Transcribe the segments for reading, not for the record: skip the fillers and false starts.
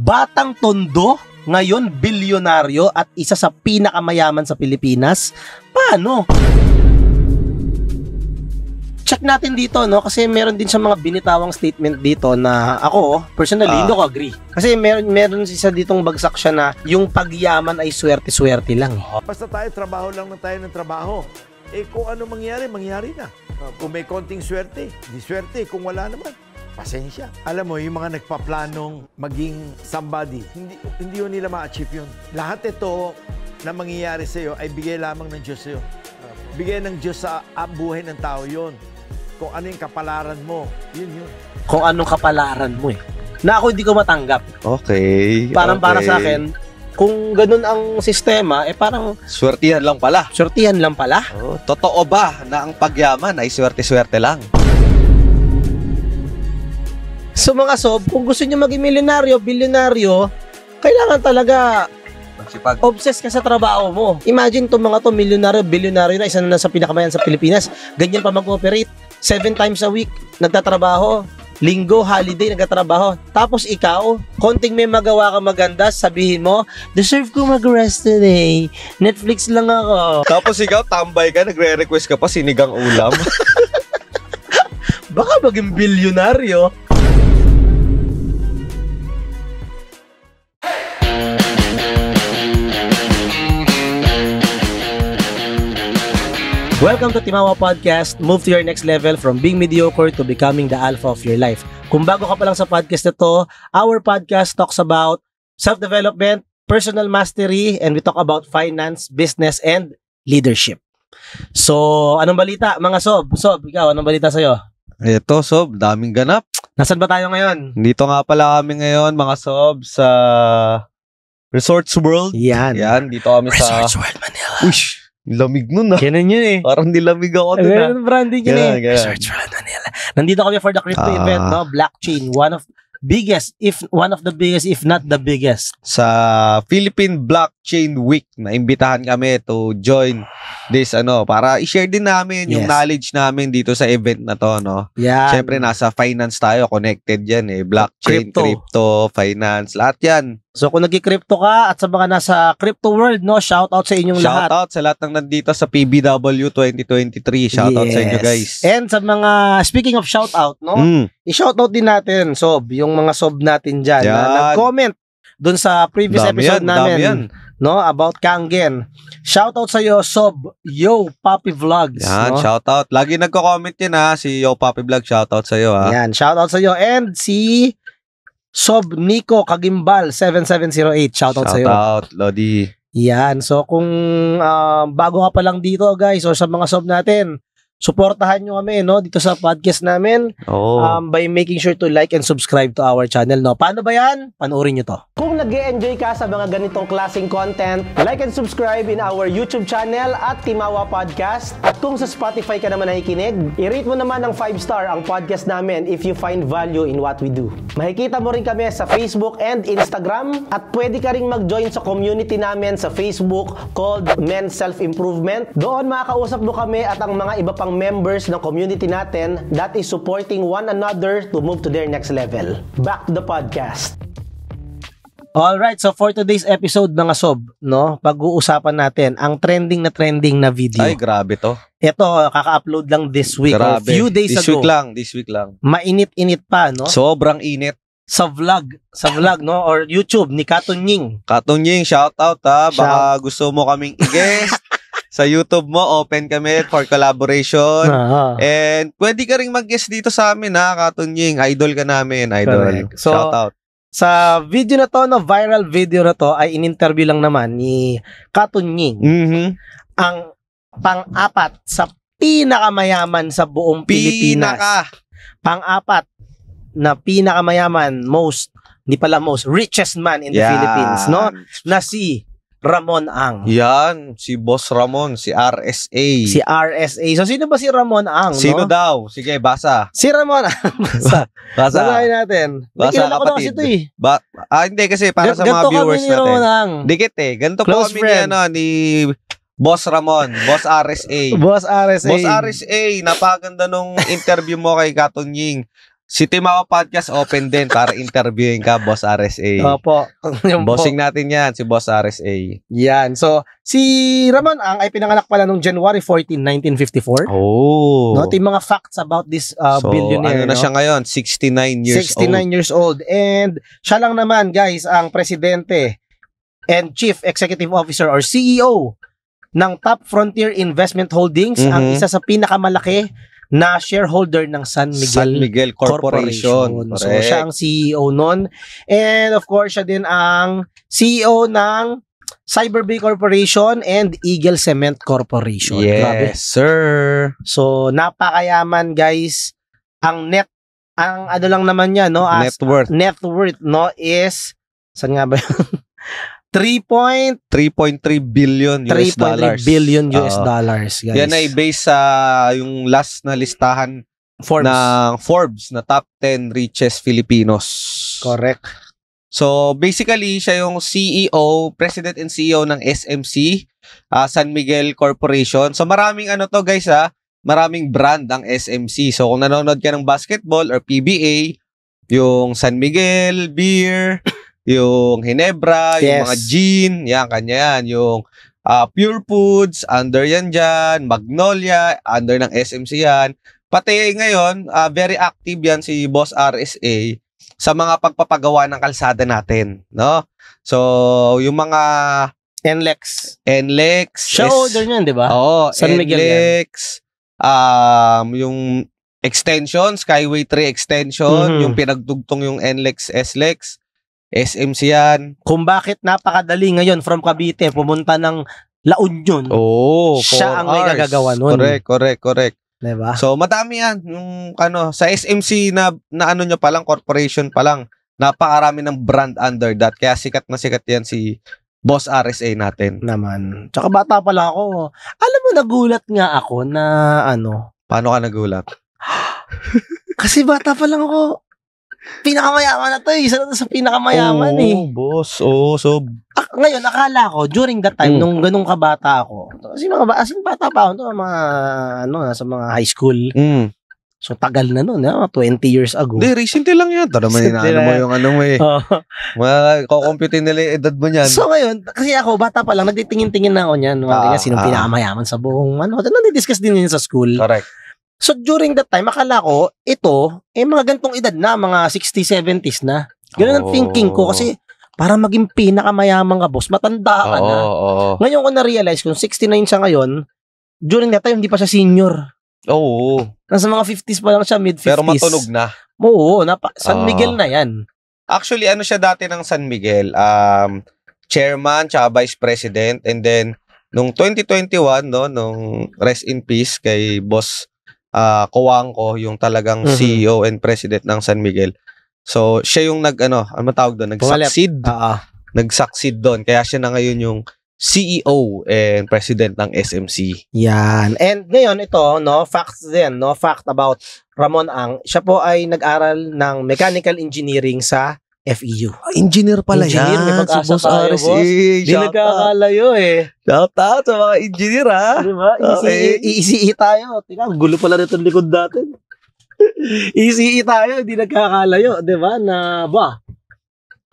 Batang Tondo, ngayon bilyonaryo at isa sa pinakamayaman sa Pilipinas. Paano? Check natin dito, no? Kasi meron din sa mga binitawang statement dito na ako, personally, hindi ko agree. Kasi meron isa ditong bagsak siya na yung pagyaman ay swerte-swerte lang. Basta tayo, trabaho lang na tayo ng trabaho. Eh kung ano mangyari, mangyari na. Kung may konting swerte, di swerte. Kung wala naman, pasensya. Alam mo, yung mga nagpaplanong maging somebody, hindi yun nila ma-achieve yun. Lahat ito na mangyayari sa'yo ay bigay lamang ng Diyos sa'yo. Bigay ng Diyos sa buhay ng tao yun. Kung ano yung kapalaran mo, yun. Kung anong kapalaran mo eh. Na ako hindi ko matanggap. Okay. Parang para sa akin, kung ganun ang sistema, eh parang swertihan lang pala. Swertihan lang pala? Oh, totoo ba na ang pagyaman ay swerte-swerte lang? So mga sob, kung gusto nyo maging milyonaryo, bilyonaryo, kailangan talaga obsessed ka sa trabaho mo. Imagine itong mga to, milyonaryo, bilyonaryo na, isa na sa pinakamayan sa Pilipinas. Ganyan pa mag-operate. 7 times a week, nagtatrabaho. Linggo, holiday, nagtatrabaho. Tapos ikaw, konting may magawa ka maganda, sabihin mo, deserve ko mag-rest today. Netflix lang ako. Tapos ikaw, tambay ka, nagre-request ka pa sinigang ulam. Baka maging bilyonaryo. Welcome to Timawa Podcast. Move to your next level from being mediocre to becoming the alpha of your life. Kung bago ka pa lang sa podcast na to, our podcast talks about self-development, personal mastery, and we talk about finance, business, and leadership. So, anong balita? Mga Sob, ikaw, anong balita sa'yo? Ito, Sob, daming ganap. Nasaan ba tayo ngayon? Dito nga pala kami ngayon, mga Sob, sa Resorts World. Yan, dito kami sa Resorts World, Manila. Uish, lamig nun Ganun yun eh. Parang nilamig ako dun Ganun branding yun eh. Ganun. Resorts World, Manila. Nandito kami for the crypto event, no? Blockchain, one of the biggest, if not the biggest. Sa Philippine Blockchain Week, naimbitahan kami to join this, para i-share din namin yung knowledge namin dito sa event na to, no? Yan. Siyempre, nasa finance tayo, connected yan eh. Blockchain, crypto, finance, lahat yan. So, kung nag-crypto ka at sa mga nasa crypto world, no? Shoutout sa inyong lahat. Shoutout sa lahat ng nandito sa PBW 2023. Shoutout sa inyo, guys. And sa mga, speaking of shoutout, no? I-shoutout din natin, Sob, yung mga Sob natin dyan na nag-comment dun sa previous episode namin, no? About Kangen. Shoutout sa iyo, Sob, Yo Papi Vlogs. Yan, no? shoutout. Lagi nagko-comment yan ha, si Yo Papi Vlog. Shoutout sa iyo ha. Yan, shoutout sa iyo. And si Sob Nico Kagimbal 7708. Shoutout sa iyo. Shoutout, Lodi. Yan. So kung bago ka pa lang dito, guys, or sa mga Sob natin, suportahan nyo kami, no, dito sa podcast namin by making sure to like and subscribe to our channel, no. Paano ba yan? Panoorin nyo to. Kung nag-e-enjoy ka sa mga ganitong klaseng content, like and subscribe in our YouTube channel at Timawa Podcast. At kung sa Spotify ka naman nakikinig, i-rate mo naman ng 5-star ang podcast namin if you find value in what we do. Makikita mo rin kami sa Facebook and Instagram at pwede ka rin mag-join sa community namin sa Facebook called Men's Self-Improvement. Doon makakausap mo kami at ang mga iba pang members ng community natin that is supporting one another to move to their next level. Back to the podcast. Alright, so for today's episode, mga Sob, no, pag-uusapan natin ang trending na video. Ay, grabe to. Ito, kaka-upload lang this week. Or few days ago. This week lang. Mainit-init pa, no? Sobrang init. Sa vlog, no? Or YouTube ni Katon Ying. Katon Ying, shoutout ha. Baka gusto mo kaming i-guest. Sa YouTube mo, open kami for collaboration. And pwede ka rin mag-guest dito sa amin ha, Katon Ying. Idol ka namin, idol. Correct. So, shoutout. Sa video na to, no, viral video na to, ay in-interview lang naman ni Katon Ying. Ang pang-apat sa pinakamayaman sa buong Pilipinas. Pang-apat na pinakamayaman, richest man in the Philippines, no? Na si Ramon Ang. Yan, si Boss Ramon, si RSA. Si RSA. So, sino ba si Ramon Ang? Sino no? daw? Sige, basa. Si Ramon Ang. Basa. Basahin natin. Basa, kilala ko na kasi ito eh. Hindi kasi para sa mga viewers natin. Ramon Ang. Dikit eh. Ganito po kami ni Boss Ramon, Boss RSA. Boss RSA. Boss RSA, napaganda nung interview mo kay Katon Ying. Si Timawa Podcast open din para interviewin ka, Boss RSA. Opo. Bossing natin yan, si Boss RSA. Yan. So, si Ramon Ang ay pinanganak pala noong January 14, 1954. Oh. No, ito yung mga facts about this So, billionaire. ano na siya ngayon? 69 years 69 old. years old. And siya lang naman, guys, ang presidente and Chief Executive Officer or CEO ng Top Frontier Investment Holdings, ang isa sa pinakamalaki na shareholder ng San Miguel Corporation. So, siya ang CEO nun. And of course, siya din ang CEO ng Cyberbay Corporation and Eagle Cement Corporation. Yes, Grabe. sir. So, napakayaman, guys. Ang ano lang naman niya, no? As Net worth, no, is, saan nga ba yun? 3.3 billion US dollars. billion US dollars, guys. Yan ay based sa yung last na listahan ng Forbes na top 10 richest Filipinos. Correct. So, basically, siya yung CEO, President and CEO ng SMC, San Miguel Corporation. So, maraming ano to, guys, maraming brand ang SMC. So, kung nanonood ka ng basketball or PBA, yung San Miguel Beer, yung Hinebra, yung mga gin, yan, kanya yan. Yung Pure Foods, under yan dyan. Magnolia, under ng SMC yan. Pati ngayon, very active yan si Boss RSA sa mga pagpapagawa ng kalsada natin, no? So, yung mga NLEX. Siya order niyan, di ba? Oo, San Miguel NLEX, yung extension, Skyway 3 extension, yung pinagdugtong yung NLEX, SLEX, SMC yan. Kung bakit napakadali ngayon from Cavite pumunta ng La Union. Siya ang may gagagawa nun. Correct. Diba? So, madami yan. Yung, sa SMC na ano nyo palang, corporation palang, napakarami ng brand under that. Kaya sikat na sikat yan si Boss RSA natin. Naman. Tsaka bata pa lang ako. Alam mo, nagulat nga ako na Paano ka nagulat? Kasi bata pa lang ako. Pinakamayaman na to. Isa na to sa pinakamayaman boss. So, ngayon, akala ko, during that time, nung ganung kabata ako, kasi bata pa ako, sa mga high school. So, tagal na nun, 20 years ago. Hindi, recently lang yan. Tara naman, mo yung kukumputin nila yung edad mo niyan. So, ngayon, kasi ako, bata pa lang, nagtitingin-tingin na ako niyan. Sinong pinakamayaman sa buong, nandidiscuss din yun sa school. Correct. So, during that time, akala ko, ito, mga gantong edad na, mga 60s, 70s na. Ganun ang thinking ko kasi para maging pinakamayaman ka, boss, matanda ka na. Ngayon ko na-realize kung 69 siya ngayon, during that time, hindi pa siya senior. Nasa mga 50s pa lang siya, mid-50s. Pero matunog na. Oo, San Miguel na yan. Actually, siya dati ng San Miguel? Chairman, tsaka Vice President. And then, nung 2021, nung rest in peace kay Boss Kuwangko, yung talagang CEO and President ng San Miguel. So, siya yung matawag doon? Nag-succeed. Nag-succeed doon. Kaya siya na ngayon yung CEO and President ng SMC. Yan. And ngayon, ito, facts din, fact about Ramon Ang. Siya po ay nag-aral ng Mechanical Engineering sa FEU. Engineer pala yan. May pag-asa tayo, boss. Di nagkakalayo Shout out sa mga engineer, Diba? ECE tayo. Tingnan, gulo pala nito likod natin. ECE tayo, hindi nagkakalayo. Diba?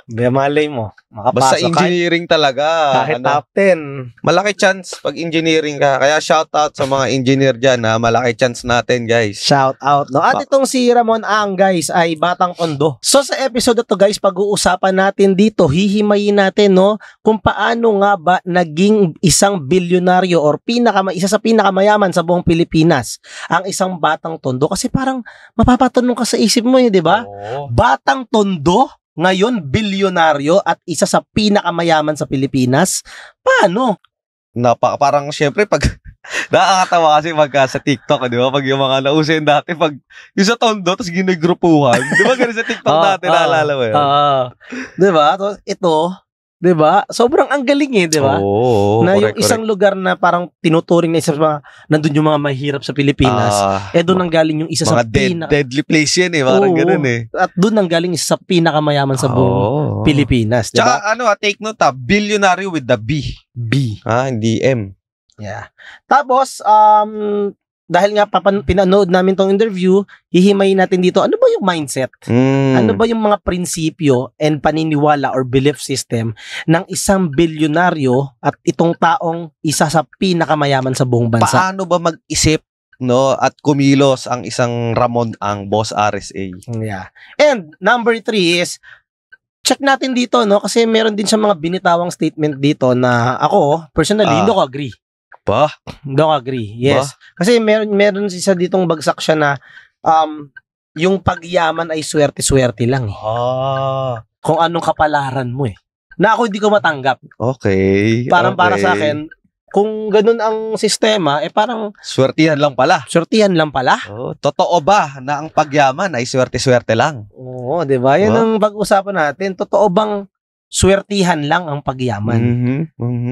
Malay mo. Makapasok. Basta engineering talaga. Kahit top 10. Malaki chance pag engineering ka. Kaya shout out sa mga engineer dyan. Malaki chance natin, guys. Shout out. At itong si Ramon Ang, guys, ay batang tondo. So sa episode na to, guys, pag-uusapan natin dito, hihimayin natin kung paano nga ba naging isang bilyonaryo or isa sa pinakamayaman sa buong Pilipinas ang isang batang tondo. Kasi parang mapapatanong ka sa isip mo, di ba? Batang tondo? Ngayon, bilyonaryo at isa sa pinakamayaman sa Pilipinas. Paano? Parang syempre pag nakakatawa kasi sa TikTok, di ba? Pag yung mga nausin dati, pag yung sa tondo, tapos ginagrupuhan. Di ba ganun sa TikTok dati, naalala mo yun? Di ba? Ito, di ba? Sobrang ang galing di ba? Na yung isang lugar na parang tinuturing na isa sa nandun yung mga mahirap sa Pilipinas, doon nang galing yung isa sa deadly place yan parang ganun At doon nang galing isa sa pinakamayaman sa buong Pilipinas, di ba? Tsaka take note billionaire with the B. B. Hindi M. Yeah. Tapos, dahil nga pinanood namin tong interview, hihimayin natin dito, ano ba yung mindset? Ano ba yung mga prinsipyo and paniniwala or belief system ng isang bilyonaryo at itong taong isa sa pinakamayaman sa buong bansa? Paano ba mag-isip, no, at kumilos ang isang Ramon Ang, Boss RSA? Yeah. And number 3 is, check natin dito, no, kasi meron din siya mga binitawang statement dito na ako, personally, hindi ko agree. Don't agree. Yes. Kasi meron isa ditong bagsak siya na yung pagyaman ay swerte-swerte lang eh. Kung anong kapalaran mo eh. Na ako hindi ko matanggap. Okay. Parang para sa akin, kung ganun ang sistema, parang swertihan lang pala. Swertihan lang pala. Totoo ba na ang pagyaman ay swerte-swerte lang? Oo, 'di ba? Yan ang pag-usapan natin. Totoo bang swertihan lang ang pagyaman?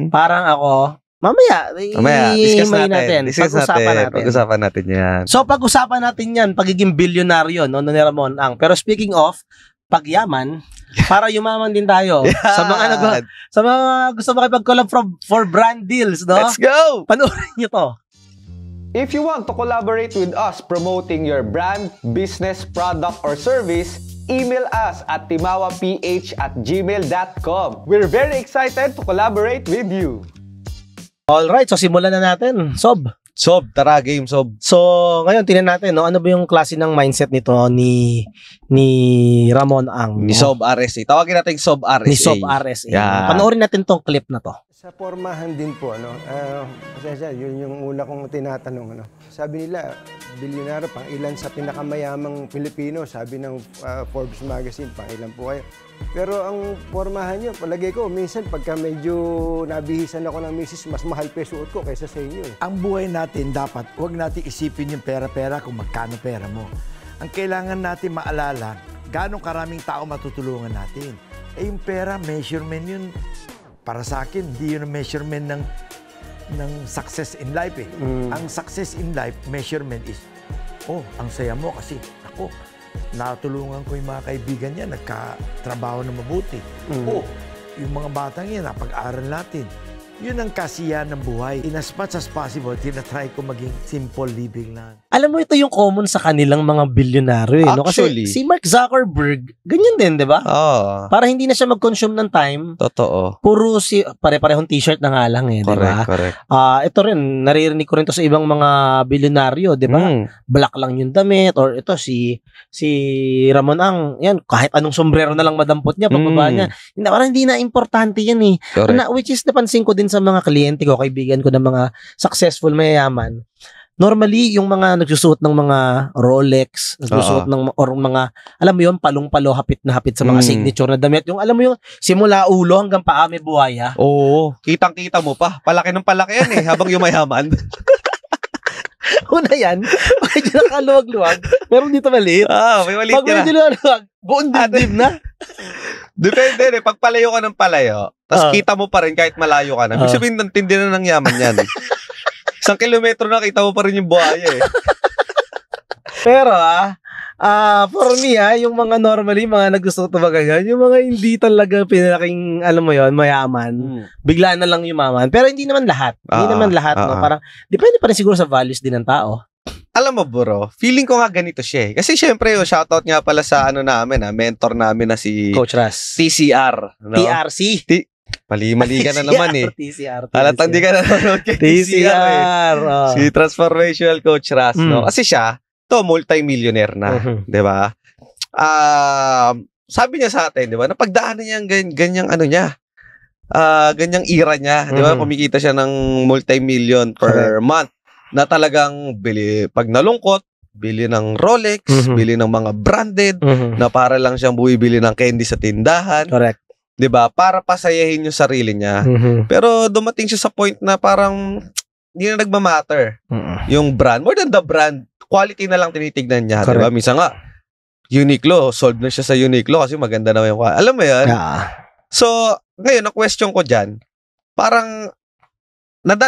Parang ako, Mamaya discuss natin. Pag-usapan natin yan. So, pag-usapan natin yan, pagiging bilyonaryo, no, ni Ramon Ang. Pero speaking of, pagyaman, para yumaman din tayo. Sa mga gusto makipag-collab for brand deals, no? Let's go! Panoorin nyo to. If you want to collaborate with us promoting your brand, business, product, or service, email us at timawaph@gmail.com. We're very excited to collaborate with you. Alright, so simulan na natin. Sob, tara game, Sob. So, ngayon tingnan natin, no, ano ba yung klase ng mindset nito ni Ramon Ang? Ni Sob RSA. Tawagin natin Sob RSA. Ni Sob RSA. Yeah. Panoorin natin tong clip na to. Sa pormahan din po, pasensya, yun yung una kong tinatanong. Sabi nila, bilyonaryo, pang ilan sa pinakamayamang Pilipino, sabi ng Forbes magazine, pang ilan po kayo. Pero ang pormahan nyo, palagay ko, minsan pagka medyo nabihisan ako ng misis, mas mahal pa yung suot ko kaysa sa inyo. Ang buhay natin dapat, huwag natin isipin yung pera-pera kung magkano pera mo. Ang kailangan natin maalala, gano'ng karaming tao matutulungan natin. Yung pera, measurement yun. Para sa akin, hindi yun ang measurement ng success in life eh. Ang success in life, measurement is, ang saya mo kasi ako, natulungan ko yung mga kaibigan niya, nagkatrabaho na mabuti. Yung mga batang yan, napag-aral natin. Yun ang kasiyahan ng buhay. In as much as possible, tinatry ko maging simple living lang. Alam mo, ito yung common sa kanilang mga bilyonaryo. No? Kasi si Mark Zuckerberg, ganyan din, di ba? Para hindi na siya mag-consume ng time. Totoo. Puro pare-parehong t-shirt na nga lang eh, di ba? Correct. Ito rin, naririnig ko rin to sa ibang mga bilyonaryo, di ba? Black lang yung damit, or ito si Ramon Ang, yan, kahit anong sombrero na lang madampot niya, pagbaba niya. Parang hindi na importante yan eh. Which is napansin ko din sa mga kliyente ko, kaibigan ko ng mga successful mayayaman. Normally, yung mga nagsusuot ng mga Rolex, nagsusuot ng or mga, alam mo yun, palong-palo, hapit na hapit sa mga signature na damit. Yung, alam mo yung, simula ulo hanggang paa may buhaya. Oo. Kitang-kita mo pa. Palaki ng palaki yan eh, habang yumayaman. Una yan, medyo nakaluwag-luwag. Meron dito maliit. May maliit Pag medyo luwag, buong dibdib na. Depende pag palayo ka ng palayo, tapos kita mo pa rin kahit malayo ka na. Ibig sabihin, nantindi na ng yaman yan. 1 kilometro na kita mo pa rin yung buhaya eh. Pero for me yung mga normally, mga nagsusuot na ganyan, yung mga hindi talaga pinalaking, alam mo yon, mayaman, bigla na lang yumaman. Pero hindi naman lahat. Hindi naman lahat, no? Parang, depende pa rin siguro sa values din ng tao. Alam mo bro, feeling ko nga ganito siya eh. Kasi syempre, shoutout nga pala sa namin, mentor namin na si Coach Ras. TCR. No? TRC. Mali ka na naman eh. TCR. Halatang di ka na nanonood kay TCR eh. Si Transformational Coach Ras, no? Kasi siya, multi-millionaire na, 'di ba? Sabi niya sa atin, 'di ba? Napagdaanan niya ganyang ganyang era niya, 'di ba? Kumikita siya ng multi-million per month na talagang pag nalungkot, bili ng Rolex, bili ng mga branded na para lang siyang bumibili ng candy sa tindahan. Correct. 'Di ba? Para pasayahin yung sarili niya. Pero dumating siya sa point na parang hindi na nagmamatter. Yung brand, more than the brand, quality na lang tinitignan niya, 'di ba? Minsan nga Uniqlo, sold na siya sa Uniqlo kasi maganda na yung alam mo 'yan. So, ngayon, ang question ko diyan, parang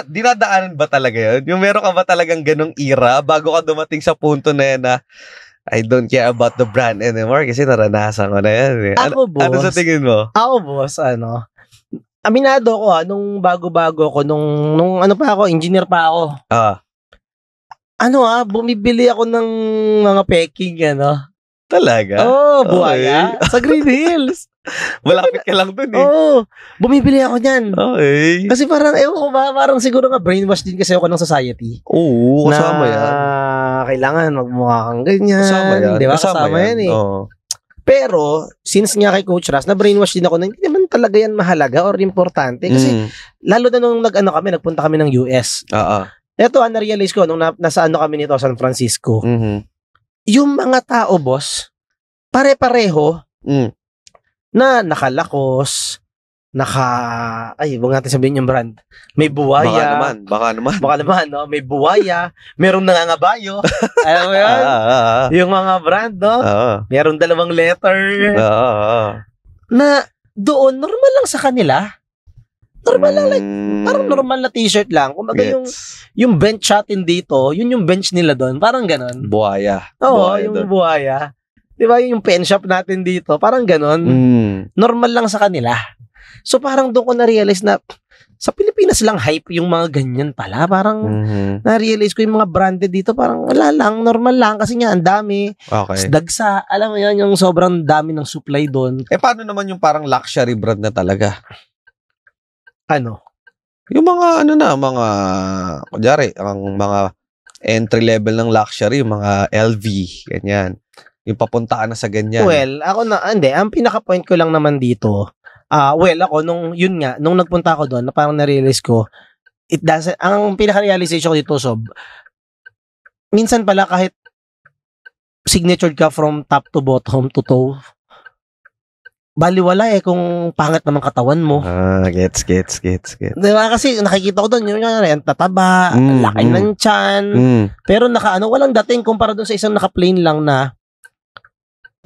dinadaanan ba talaga yun? Yung meron ka ba talagang ganong era bago ka dumating sa punto na yan na I don't care about the brand anymore kasi naranasan ko na yan eh. Ako, boss. Ano sa tingin mo? Ako, boss, aminado ko nung bago-bago ako, nung ano pa ako, engineer pa ako. bumibili ako ng mga peking, Talaga? buhaya. Sa Green Hills. Malapit ka lang dun eh. Bumibili ako niyan. Okay. Kasi parang, ewan ko ba, parang siguro nga brainwash din kasi ako ng society. Oo, kasama yan. Kailangan magmukha kang ganyan. Kasama yan. Di ba? Kasama yan eh. Oo. Pero, since nga kay Coach Ras, na-brainwash din ako na hindi naman talaga yan mahalaga or importante. Kasi, lalo na nung nagpunta kami ng US. Ito, na-realize ko, nung nasa kami nito, San Francisco, yung mga tao, boss, pare-pareho, na nakalakos, huwag natin sabihin yung brand. May buwaya. Baka naman, no? May buwaya, merong nangangabayo. Alam mo yun? Yung mga brand, no? Merong 2 letter. Na doon, normal lang sa kanila. Normal lang, like, parang normal na t-shirt lang. Kumbaga yung bench natin dito, yun yung bench nila doon. Parang ganon. Buhaya. Oo, yung buhaya. Di ba yung pen shop natin dito, parang ganon. Normal lang sa kanila. So parang doon ko na-realize na sa Pilipinas lang hype yung mga ganyan pala. Parang na-realize ko yung mga branded dito, parang wala lang, normal lang. Kasi nga, ang dami. Okay. Dagsa, alam mo yan, yung sobrang dami ng supply doon. Paano naman yung parang luxury brand na talaga? Yung mga kunyari, ang mga entry level ng luxury, yung mga LV, ganyan. Yung papuntaan na sa ganyan. Well, ang pinaka-point ko lang naman dito, ako, nung nagpunta ako doon, na parang na-realize ko, ang pinaka-realization ko dito, minsan pala kahit signature ka from top to bottom to toe, baliwala kung pangit naman katawan mo. Gets. Diba? Kasi nakikita ko doon, ang tataba, laki ng tiyan, pero walang dating kumpara doon sa isang naka-plain lang na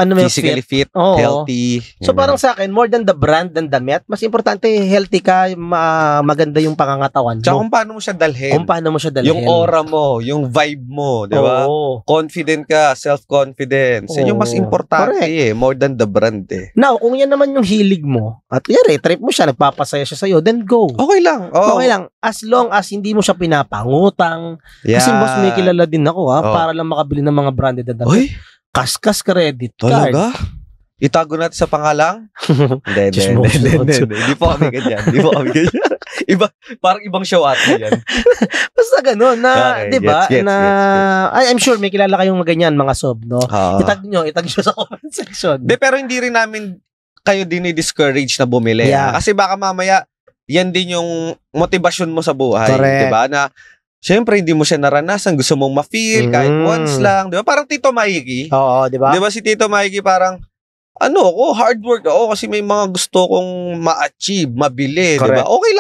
physically fit, healthy. So parang sa akin, more than the brand than the met, mas importante healthy ka, maganda yung pangangatawan mo. Tsaka kung paano mo siya dalhin. Yung aura mo, yung vibe mo, di ba? Confident ka, self-confidence. Yan yung mas importante more than the brand Now, kung yan naman yung hilig mo, at trip mo siya, nagpapasaya siya sa'yo, then go. Okay lang. Okay lang. As long as hindi mo siya pinapangutang. Kasi boss, may kilala din ako para lang makabili ng mga branded na damit. Kaskas credit card. Talaga? Itago natin sa pangalang? Hindi. Hindi po kami ganyan. Parang ibang show ata yan. Basta gano'n na, di ba? I'm sure may kilala kayong ganyan, mga sob, no? Itag nyo sa comment section. Pero hindi rin namin kayo discourage na bumili. Kasi baka mamaya, yan din yung motivasyon mo sa buhay. Di ba? Na, siyempre, hindi mo siya naranasan. Gusto mong ma-feel kahit once lang. Di ba? Parang Tito Mikey. Oo, di ba? Di ba si Tito Mikey parang, hard work ako kasi may mga gusto kong ma-achieve, mabili. Di ba? Okay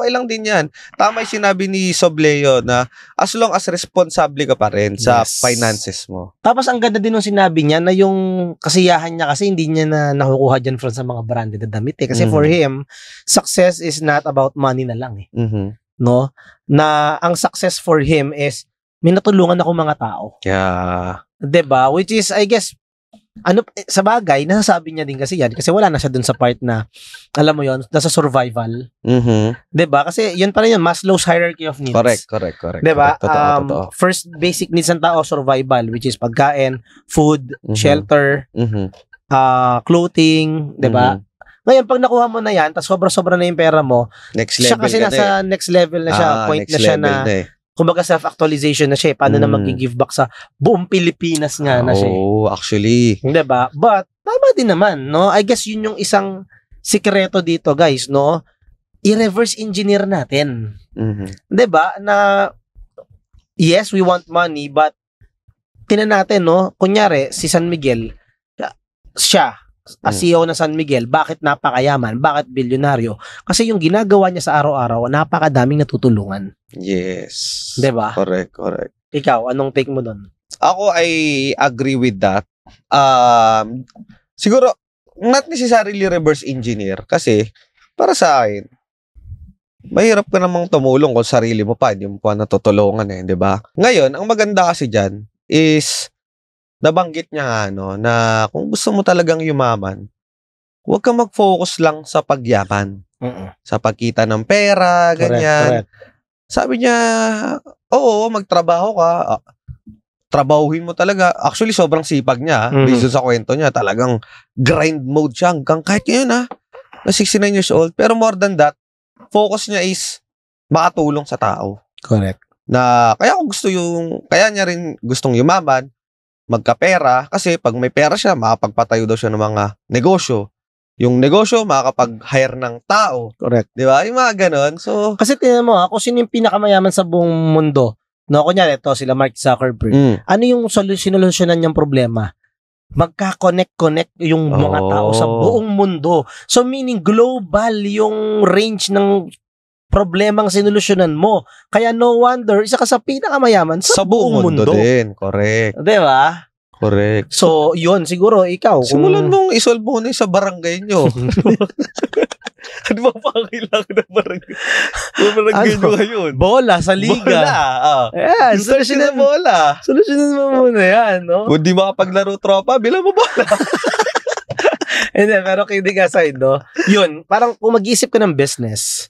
lang din yan. Tama yung sinabi ni Sobleo na as long as responsable ka pa rin sa finances mo. Tapos ang ganda din nung sinabi niya na yung kasiyahan niya kasi hindi niya na nakukuha dyan from sa mga branded na damit. Kasi for him, success is not about money na lang no? Na ang success for him is may natulungan ako mga tao. Yeah. 'Di ba? Which is, I guess, sa bagay, nasasabi niya din kasi yan. Kasi wala na siya dun sa part na, alam mo yon, nasa survival. 'Di ba? Kasi yun pa rin yun, Maslow's hierarchy of needs. Correct. 'Di ba? Totoo. First basic needs ng tao, survival, which is pagkain, food, shelter, clothing, 'di ba? Ngayon, pag nakuha mo na yan, tapos sobra-sobra na yung pera mo, next level siya kasi nasa next level na siya, point na siya na, kumbaga self-actualization na siya, paano na mag-give back sa buong Pilipinas nga na siya. Actually. Diba? But, tama din naman, no? I guess yun yung isang sikreto dito, guys, no? I-reverse engineer natin. Diba? Na, yes, we want money, but, tinan natin, no? Kunyari, si San Miguel, siya, as CEO ng San Miguel, bakit napakayaman? Bakit bilyonaryo? Kasi yung ginagawa niya sa araw-araw, napakadaming natutulungan. Yes. Diba? Correct. Ikaw, anong take mo doon? Ako, I agree with that. Siguro, not necessarily reverse engineer. Kasi, para sa akin, mahirap ka namang tumulong kung sarili mo pa, hindi mo pa natutulungan diba? Ngayon, ang maganda kasi dyan is, nabanggit niya na kung gusto mo talagang yumaman, huwag kang mag-focus lang sa pagyaman. Sa pagkita ng pera, ganyan. Correct. Sabi niya, oo, magtrabaho ka. trabahuhin mo talaga. Actually, sobrang sipag niya. Based sa kwento niya, talagang grind mode siya hanggang kahit ngayon na 69 years old. Pero more than that, focus niya is makatulong sa tao. Correct. Na kaya niya rin gustong yumaman, magkapera, kasi pag may pera siya, makapagpatayo daw siya ng mga negosyo. Yung negosyo, makakapag-hire ng tao. Correct. Di ba? Yung mga ganon. So, kasi tingnan mo, kung sino yung pinakamayaman sa buong mundo, no, kunyari, ito, sila Mark Zuckerberg. Ano yung sinolusyonan niyang problema? Magka-connect yung mga tao sa buong mundo. So, meaning global yung range ng problemang sinolusyonan mo. Kaya no wonder, isa ka sa pinakamayaman sa buong mundo din. Correct. Diba? Correct. So, yun, siguro, ikaw. Simulan mong isolve mo na sa barangay nyo. Ano ba pa kailangan ng barangay? Yung barangay nyo ngayon? Bola sa liga. Bola. Ayan, solusyonan mo. Bola. Solusyonan mo muna yan, no? Kung di makapaglaro tropa, bilang mo bola. Hindi, pero kidding aside, no? Yun, parang kung mag-iisip ka ng business,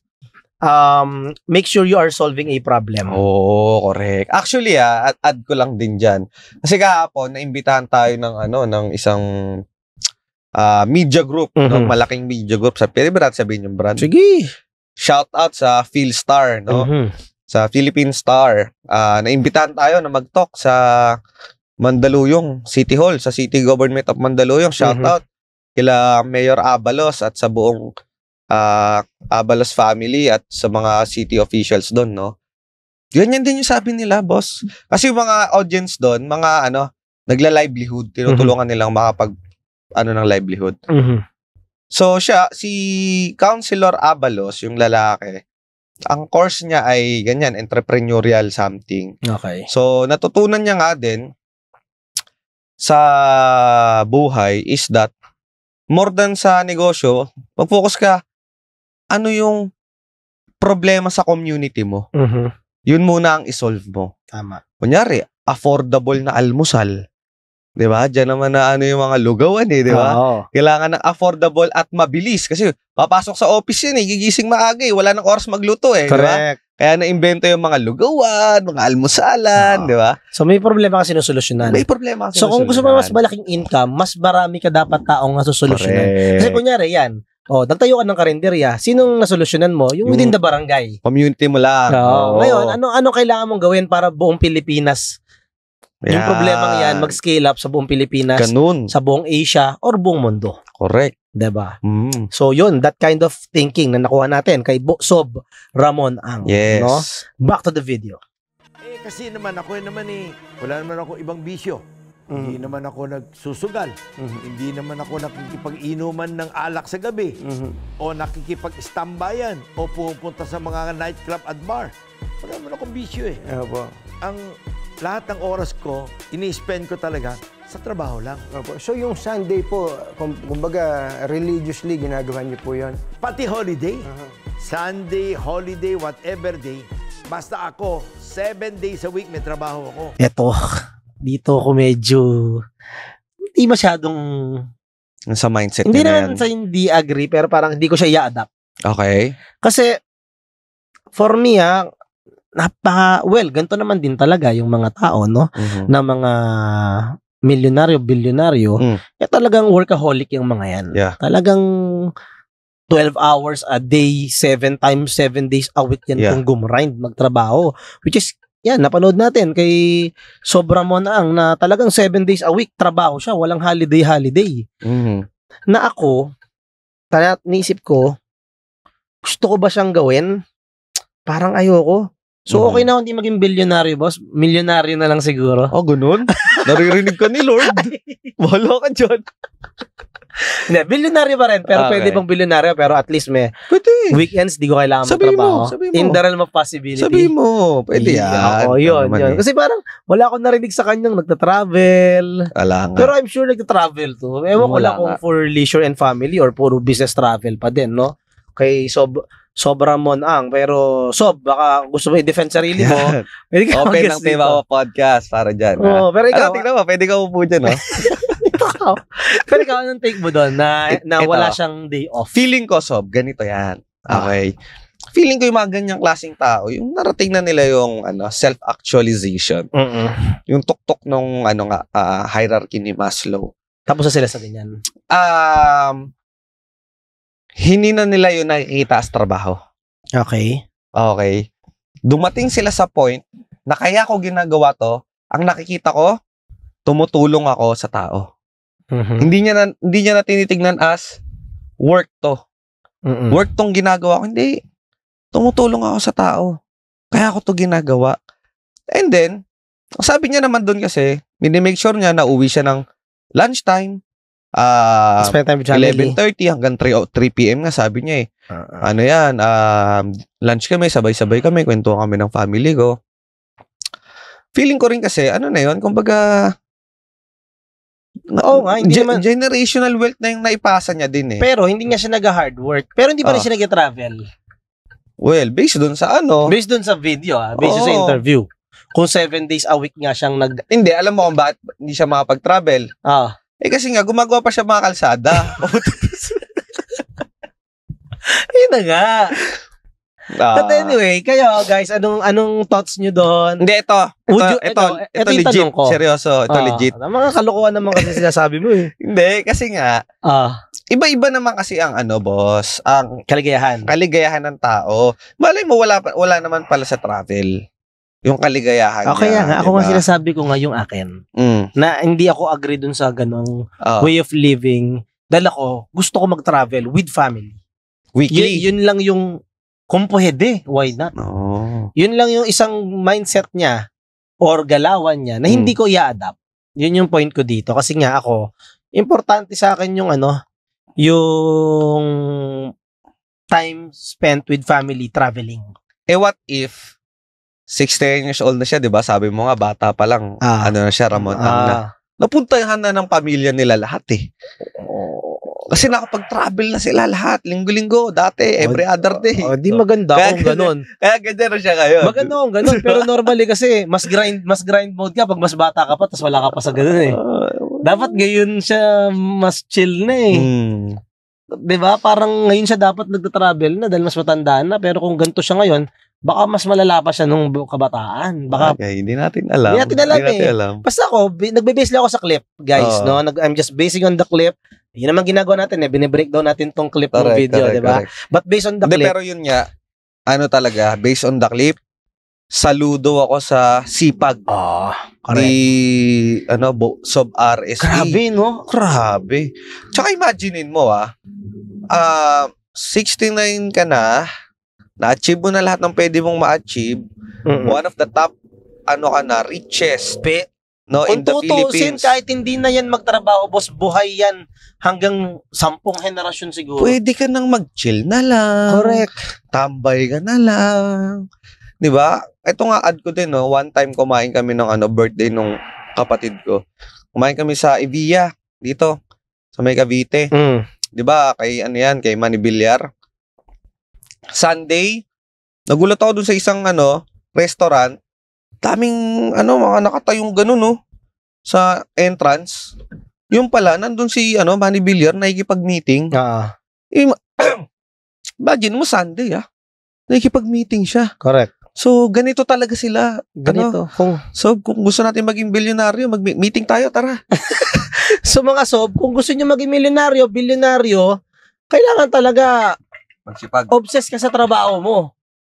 make sure you are solving a problem. Oo, correct. Actually, add ko lang din dyan. Kasi kahapon, naimbitahan tayo ng isang media group, no? Malaking media group. Pwede ba natin sabihin yung brand? Sige. Shout out sa PhilStar, no? Sa Philippine Star. Naimbitahan tayo na mag-talk sa Mandaluyong City Hall, sa City Government of Mandaluyong. Shout out kila Mayor Abalos at sa buong Abalos family at sa mga city officials doon, no? Ganyan din yung sabi nila, boss. Kasi yung mga audience doon, mga nagla-livelihood, tinutulungan nilang makapag ng livelihood. So si Councilor Abalos, yung lalaki, ang course niya ay ganyan, entrepreneurial something. Okay. So natutunan niya nga din sa buhay is that more than sa negosyo, mag-focus ka ano yung problema sa community mo. Yun muna ang isolve mo. Tama. Kunyari, affordable na almusal. Diba? Diyan naman na yung mga lugawan diba? Kailangan ng affordable at mabilis. Kasi papasok sa office yun gigising maaga wala nang oras magluto Correct. Diba? Kaya na-invento yung mga lugawan, mga almusalan, diba? So may problema ka sinusolusyonan. May problema ka sinusolusyonan. So kung gusto mo mas malaking income, mas marami ka dapat taong nasusolusyonan. Kasi kunyari yan, nagtayo ka ng karinderya, sinong nasolusyonan mo? Yung within the barangay. Community mo lang. Ngayon, ano kailangan mong gawin para buong Pilipinas? Yung problemang yan, mag-scale up sa buong Pilipinas, sa buong Asia, or buong mundo. Correct. Diba? So yun, that kind of thinking na nakuha natin kay Sob Ramon Ang. Yes. No? Back to the video. Kasi naman ako wala naman ako ibang bisyo. Hindi naman ako nagsusugal. Hindi naman ako nakikipag-inuman ng alak sa gabi. O nakikipag-istambayan. O pupunta sa mga nightclub at bar. Wala naman akong bisyo Opo. Lahat ng oras ko, ini-spend ko talaga sa trabaho lang. Opo. So yung Sunday po, kumbaga religiously ginagawa niyo po yun? Pati holiday. Sunday, holiday, whatever day. Basta ako, 7 days a week may trabaho ako. Dito ako medyo hindi masyadong sa mindset hindi na naman sa hindi agree, pero parang hindi ko siya i-adapt. Okay. Kasi for me ganito naman din talaga yung mga tao, no? Na mga milyonaryo, bilyonaryo, talagang workaholic yung mga yan. Yeah. Talagang 12 hours a day, 7 times 7 days a week yan kung gumrind, magtrabaho. Which is napanood natin kay Sob Ramon Ang na talagang 7 days a week trabaho siya, walang holiday. Na ako, naisip ko, gusto ko ba siyang gawin? Parang ayoko. So okay na hindi maging bilyonaryo, boss. Milyonaryo na lang siguro. Ganun? Naririnig ka ni Lord. Wala ka dyan. Hindi, bilyonaryo pa rin. Pero pwede bang bilyonaryo, pero at least may weekends, di ko kailangan magtrabaho. Sabi mo. In the realm of possibility. Sabi mo, pwede yan. Yun. Kasi parang wala akong narinig sa kanyang nagtatravel. Pero I'm sure nagtatravel to. Ewan ko lang kung for leisure and family or puro business travel pa din, no? Kay Sob Ramon Ang. Pero Sob, baka gusto mo i-defend sarili mo. Open ng Tibawa Podcast para dyan. Pero ikaw, tignan mo, pwede ka upo dyan, no? Pero ikaw, anong take mo doon na wala siyang day off? Feeling ko, Sob, ganito yan. Okay. feeling ko yung mga ganyang klaseng tao, yung narating na nila yung self-actualization. Yung tuktok nung hierarchy ni Maslow. Tapos na sila sa ganyan. Hindi na nila yung nakikita as trabaho. Okay. Dumating sila sa point na kaya ko ginagawa to, ang nakikita ko, tumutulong ako sa tao. Hindi niya na tinitignan as work to. Work tong ginagawa ko. Hindi. Tumutulong ako sa tao. Kaya ako to ginagawa. And then, sabi niya naman doon kasi, minimake sure niya na uwi siya ng lunchtime. Spend time with family. 11:30 hanggang 3 p.m. nga sabi niya lunch kami, sabay-sabay kami, kwentuhan kami ng family ko. Feeling ko rin kasi, kumbaga, hindi naman. Generational wealth na yung naipasa niya din eh. Pero hindi nga siya nag-hard work. Pero hindi pa rin siya nag-travel. Well, based dun sa Based dun sa video, based sa interview. Kung 7 days a week nga siyang Hindi, alam mo kung bakit hindi siya makapag-travel. Kasi nga, gumagawa pa siya mga kalsada. Yun na nga. But anyway, kayo guys, anong thoughts nyo doon? Hindi, ito legit. Seryoso, ito legit. Mga kalokohan naman kasi sinasabi mo eh. Hindi, kasi nga, iba-iba naman kasi ang boss, ang kaligayahan ng tao. Malay mo, wala naman pala sa travel. Yung kaligayahan niya. Kaya nga, ako nga sinasabi ko nga yung akin. Na hindi ako agree dun sa ganong way of living. Dahil ako, gusto ko mag-travel with family. Weekly. Yun lang yung, kung pwede, why not? Yun lang yung isang mindset niya or galawan niya na hindi ko i-adapt. Yun yung point ko dito. Kasi nga ako, importante sa akin yung yung time spent with family traveling. What if 16 years old na siya, 'di ba? Sabi mo nga bata pa lang. Na siya, Ramon na. Napuntahan na ng pamilya nila lahat eh. Kasi nakapag-travel na sila lahat. Linggo-linggo, dati, every other day. Di maganda kung ganun. Kaya ganyan na siya ngayon. Maganda kung ganun. Pero normally kasi, mas grind mode ka pag mas bata ka pa, tapos wala ka pa sa ganun eh. Dapat ngayon siya mas chill na eh. Diba? Parang ngayon siya dapat nagta-travel na dahil mas matandaan na. Pero kung ganito siya ngayon, baka mas malala pa siya nung kabataan. Hindi natin alam. Hindi natin alam. Basta ako, nagbe-base lang ako sa clip, guys. No? I'm just basing on the clip. Yun naman ginagawa natin eh. Bine-breakdown natin tong clip ng video, di ba? But based on the clip. Pero yun nga, talaga, based on the clip, saludo ako sa sipag. Ni, Sob RSE. Grabe, no? Grabe. Tsaka imaginein mo, 69 ka na-achieve mo na lahat ng pwede mong ma-achieve. One of the top, richest in the Philippines. Kahit hindi na yan magtrabaho, boss, buhay yan hanggang 10 henerasyon siguro. Pwede ka nang mag-chill na lang. Correct. Tambay ka na lang. Di ba? Ito nga ad ko din, one time kumain kami ng birthday nung kapatid ko. Kumain kami sa Evia, dito, sa May Cavite. Di ba? Kay Manny Villar. Sunday, nagulat ako dun sa isang restaurant. Daming mga nakatayong ganun sa entrance. Yung pala nandun si Manny Villar nakikipag-meeting. Imagine mo Sunday nakikipag-meeting siya. Correct. So ganito talaga sila. Ganito. So kung gusto natin maging bilyonaryo, mag-meeting tayo, tara. So mga sob, kung gusto niyo maging milyonaryo, bilyonaryo, kailangan talaga magsipag. Obsessed ka sa trabaho mo.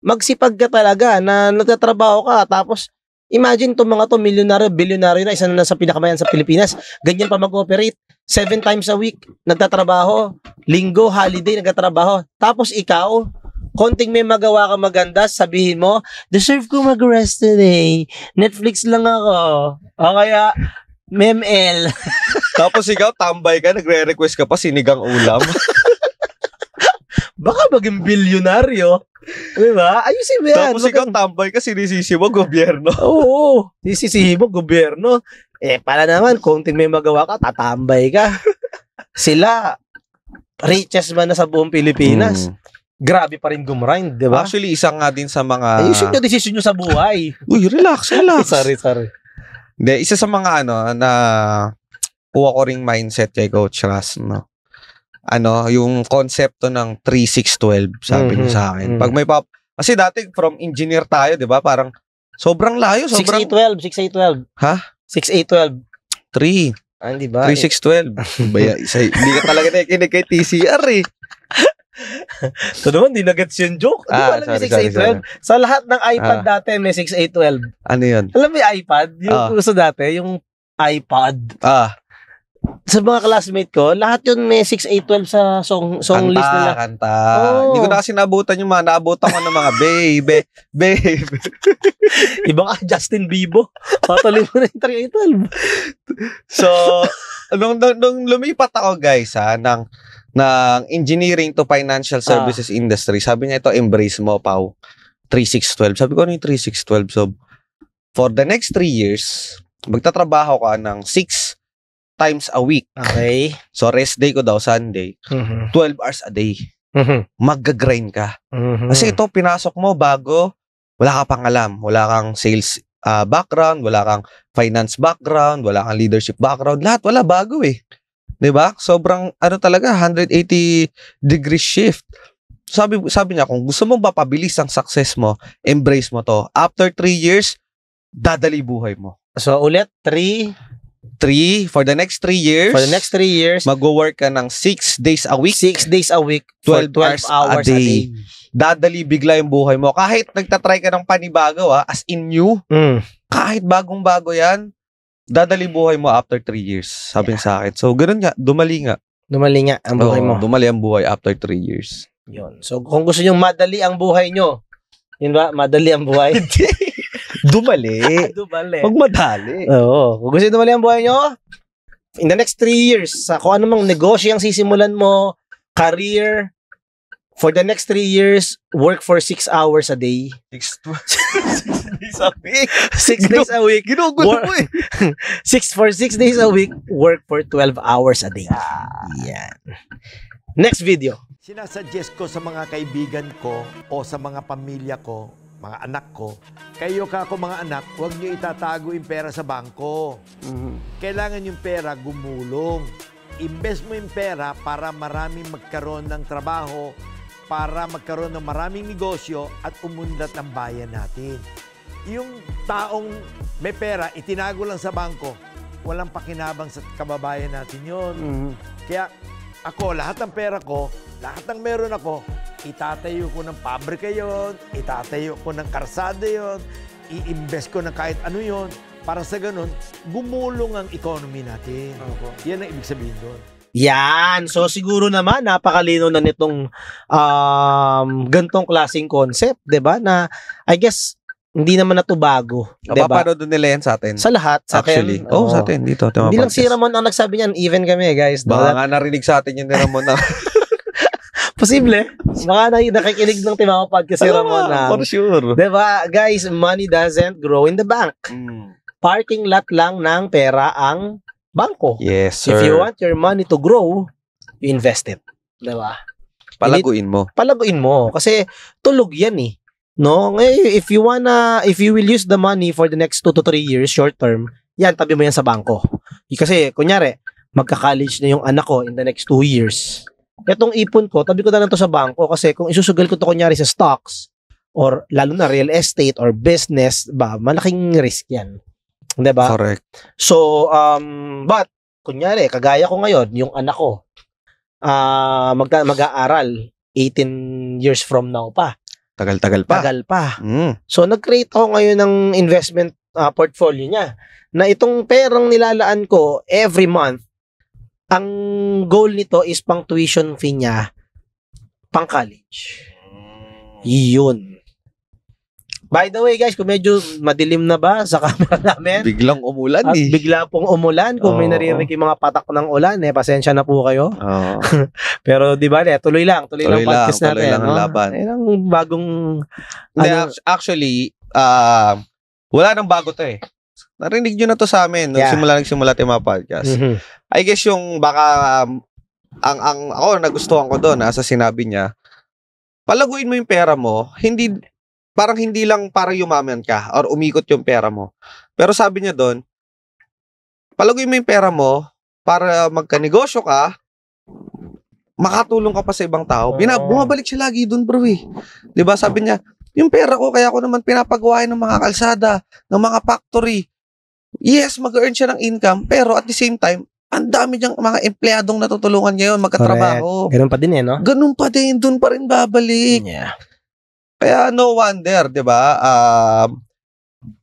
Magsipag ka talaga na nagtatrabaho ka. Tapos, imagine itong mga to, milyonaryo, bilyonaryo na, isa na sa pinakamayan sa Pilipinas. Ganyan pa mag-operate. 7 times a week, nagtatrabaho. Linggo, holiday, nagtatrabaho. Tapos ikaw, konting may magawa ka maganda, sabihin mo, deserve ko mag-rest today. Netflix lang ako. O kaya, MML. Tapos ikaw, tambay ka, nagre-request ka pa, sinigang ulam. Baka maging bilyonaryo. Diba? Ayusin mo yan. Tapos ikaw tambay ka, sinisisi mo gobyerno. Oo. Sinisisi mo gobyerno. Pala naman, konting may magawa ka, tatambay ka. Sila, richest man na sa buong Pilipinas. Grabe pa rin gumrind, diba? Actually, isa nga din sa mga... Ayusin nyo desisyon nyo sa buhay. Uy, relax. Sorry. Hindi, isa sa mga na kuha ko ring mindset kay Coach Ras, yung konsepto ng 3612, sabi niya sa akin. Pag may kasi dati from engineer tayo, 'di ba? Parang sobrang layo, sobrang 6812. Ha? 6812. 3. Hindi ba? 3612. Baya, hindi ka talaga nakikinig kay TCR eh. So naman, di na-gets yung joke. Di ba alam yung 6812? Sa lahat ng iPad dati, may 6812. Ano yun? Alam mo yung iPad? Yung uso dati, yung iPad. Sa mga classmate ko, lahat yun may 6812 sa song list nila. Kanta. Hindi ko na kasi naabutan yung mga naabutan ko ng mga babe. Iba ka, Justin Bieber. Patuloy mo na yung 3812. So, nung lumipat ako guys ng engineering to financial services industry, sabi niya ito, embrace mo, Pao. 3612. Sabi ko, ano yung 3612? So, for the next 3 years, magtatrabaho ka ng 6 times a week. Okay. So, rest day ko daw, Sunday. 12 hours a day. Mag-grind ka. Kasi ito, pinasok mo bago, wala ka pang alam. Wala kang sales background, wala kang finance background, wala kang leadership background. Lahat, wala, bago eh. 'Di ba? Sobrang, talaga, 180-degree shift. Sabi niya, kung gusto mong mapabilis ang success mo, embrace mo to. After 3 years, dadali buhay mo. So, ulit, 3 for the next 3 years. For the next 3 years, mag-work ka ng 6 days a week. 6 days a week, 12 hours a day. Dadali bigla yung buhay mo. Kahit nagtatry ka ng panibago, as in new, kahit bagong-bago yan, dadali buhay mo after 3 years. Sabi sa akin. So, ganoon nga. Dumali nga ang buhay mo. Dumali ang buhay after 3 years. Yun. So, kung gusto nyo madali ang buhay nyo, yun ba? Madali ang buhay? Dumali. Huwag madali. Oo. Kung gusto nyo dumali ang buhay nyo, in the next 3 years, sa kung anumang negosyo ang sisimulan mo, career, for the next 3 years, work for 6 hours a day. 6 days a week. 6 days a week. Ginugulo mo eh. 6 days a week, work for 12 hours a day. Yan. Next video. Sinasuggest ko sa mga kaibigan ko o sa mga pamilya ko, mga anak ko, kayo mga anak, huwag nyo itatago yung pera sa bangko. Kailangan yung pera gumulong. Invest mo yung pera para maraming magkaroon ng trabaho, para magkaroon ng maraming negosyo at umunlad ang bayan natin. Yung taong may pera, itinago lang sa bangko, walang pakinabang sa kababayan natin yun. Kaya ako, lahat ng pera ko, lahat ng meron ako, itatayo ko ng pabrika yon, itatayo ko ng karsada yon, i-invest ko ng kahit ano yon, para sa ganun, gumulong ang economy natin. Yan ang ibig sabihin doon. Yan. So, siguro naman, napakalino na nitong gantong klaseng concept, 'di ba? Na, I guess, hindi naman na ito bago. Diba? Paano doon nila yan sa atin? Sa lahat. Sa Actually. akin, sa atin. Dito. Hindi lang si Ramon ang nagsabi niyan. Even kami, guys. Baka nga narinig sa atin yun ni Ramon na. Posible. Baka nakikinig ng Timao Podcast si Ramon na. For sure. Diba? Guys, money doesn't grow in the bank. Parking lot lang ng pera ang bangko. Yes, sir. If you want your money to grow, you invest it. Diba? Palaguin mo. Palaguin mo. Kasi tulog yan eh. No? Ngayon, if you will use the money for the next 2 to 3 years, short term, yan, tabi mo yan sa bangko. Kasi, kunyari, magka-college na yung anak ko in the next 2 years. Itong ipon ko, tabi ko na lang to sa bangko kasi kung isusugal ko to kunyari sa stocks or lalo na real estate or business, malaking risk yan. Diba? Correct. So, but, kunyari, kagaya ko ngayon, yung anak ko, mag-aaral 18 years from now pa. Tagal-tagal pa. Tagal pa. So, nag-create ako ngayon ng investment portfolio niya na itong perang nilalaan ko every month, ang goal nito is pang tuition fee niya, pang college. Yun. By the way, guys, kung medyo madilim na ba sa camera namin? Biglang umulan at bigla pong umulan. Kung may naririnig yung mga patak ng ulan, pasensya na po kayo. Pero di ba, tuloy lang podcast natin. Tuloy lang ang laban. Ang bagong... Actually, wala nang bago to eh. Narinig nyo na to sa amin nung nagsimula tayo mga podcast. I guess yung baka ang ako nagustuhan ko doon sa sinabi niya, palaguin mo yung pera mo, parang hindi lang para yumaman ka or umikot yung pera mo. Pero sabi niya doon, palaguin mo yung pera mo para magka-negosyo ka, makatulong ka pa sa ibang tao. Bumabalik siya lagi dun, bro eh. 'Di ba? Sabi niya, yung pera ko, kaya ko naman pinapagawain ng mga kalsada, ng mga factory. Yes, mag-earn siya ng income, pero at the same time, ang dami niyang mga empleyadong natutulungan ngayon magkatrabaho. Ganun pa din no? Ganun pa din, dun pa rin babalik. Yeah. Kaya no wonder, 'di ba?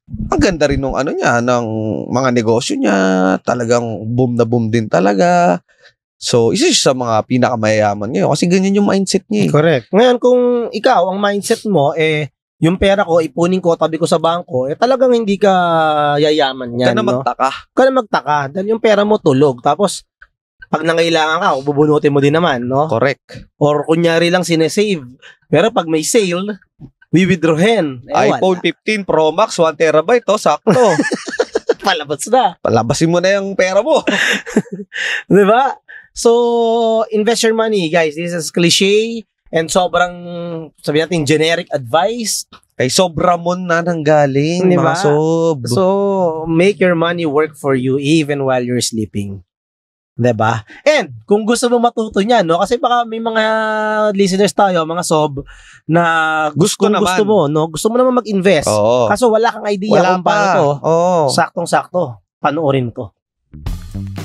Ang ganda rin ng niya, ng mga negosyo niya, talagang boom na boom din talaga. So, isa siya sa mga pinakamayayaman ngayon kasi ganyan yung mindset niya. Correct. Ngayon, kung ikaw, ang mindset mo, yung pera ko, ipunin ko, tabi ko sa bangko, talagang hindi ka yayaman yan. Ka na magtaka. Dahil yung pera mo tulog. Tapos, pag nangailangan ka, bubunutin mo din naman, no? Correct. Or kunyari lang sinesave. Pero pag may sale, withdrawin. iPhone 15 Pro Max, 1 terabyte, sakto. Palabas na. Palabasin mo na yung pera mo. Diba? So, invest your money, guys. This is cliche and sobrang, sabi natin, generic advice. Kay Sob Ramon na nanggaling, diba? mga Sob. So, make your money work for you even while you're sleeping. Diba? And, kung gusto mo matuto niyan, no? Kasi baka may mga listeners tayo, mga Sob, na gusto mo, no? Gusto mo naman mag-invest. Oo. Kaso wala kang idea kung paano to. Oo. Saktong-sakto. Panoorin to.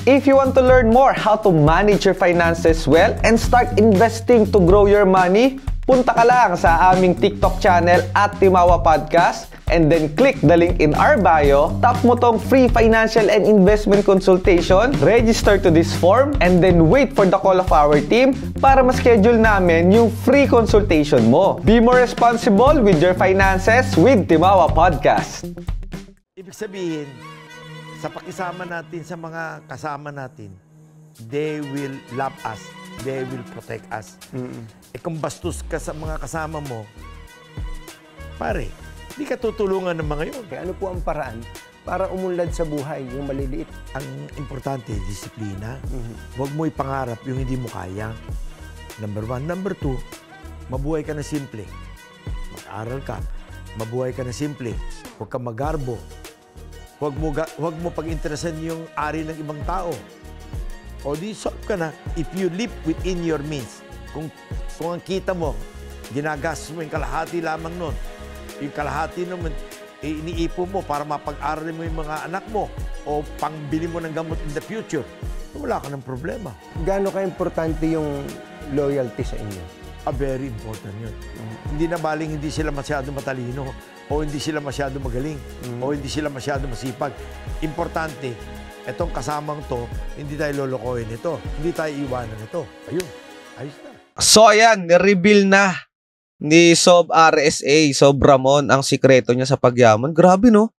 If you want to learn more how to manage your finances well and start investing to grow your money, punta ka lang sa aming TikTok channel at Timawa Podcast and then click the link in our bio, tap mo tong free financial and investment consultation, register to this form, and then wait for the call of our team para ma-schedule namin yung free consultation mo. Be more responsible with your finances with Timawa Podcast. Ibig sabihin, sa pakisama natin sa mga kasama natin, they will love us. They will protect us. Kung bastos ka sa mga kasama mo, pare, hindi ka tutulungan ng mga yun. Kaya ano po ang paraan para umunlad sa buhay, yung maliliit? Ang importante, disiplina. Huwag mo ipangarap yung hindi mo kaya. Number 1. Number 2, mabuhay ka na simple. Mag-aral ka. Mabuhay ka na simple. Huwag ka magarbo. Huwag mo pag-interesan yung ari ng ibang tao. O di solve ka na if you live within your means. Kung ang kita mo, ginagastos mo yung kalahati lamang nun. Yung kalahati naman, iniipon mo para mapag-aral mo yung mga anak mo o pangbili mo ng gamot in the future. Wala ka ng problema. Gaano ka-importante yung loyalty sa inyo? Very important yun. Hindi na baling hindi sila masyado matalino o hindi sila masyado magaling o hindi sila masyado masipag. Importante, etong kasamang to, hindi tayo lolokohin ito. Hindi tayo iwanan ito. Ayun, ayos na. So ayan, reveal na ni Sob RSA, Sob Ramon, ang sikreto niya sa pagyaman. Grabe no?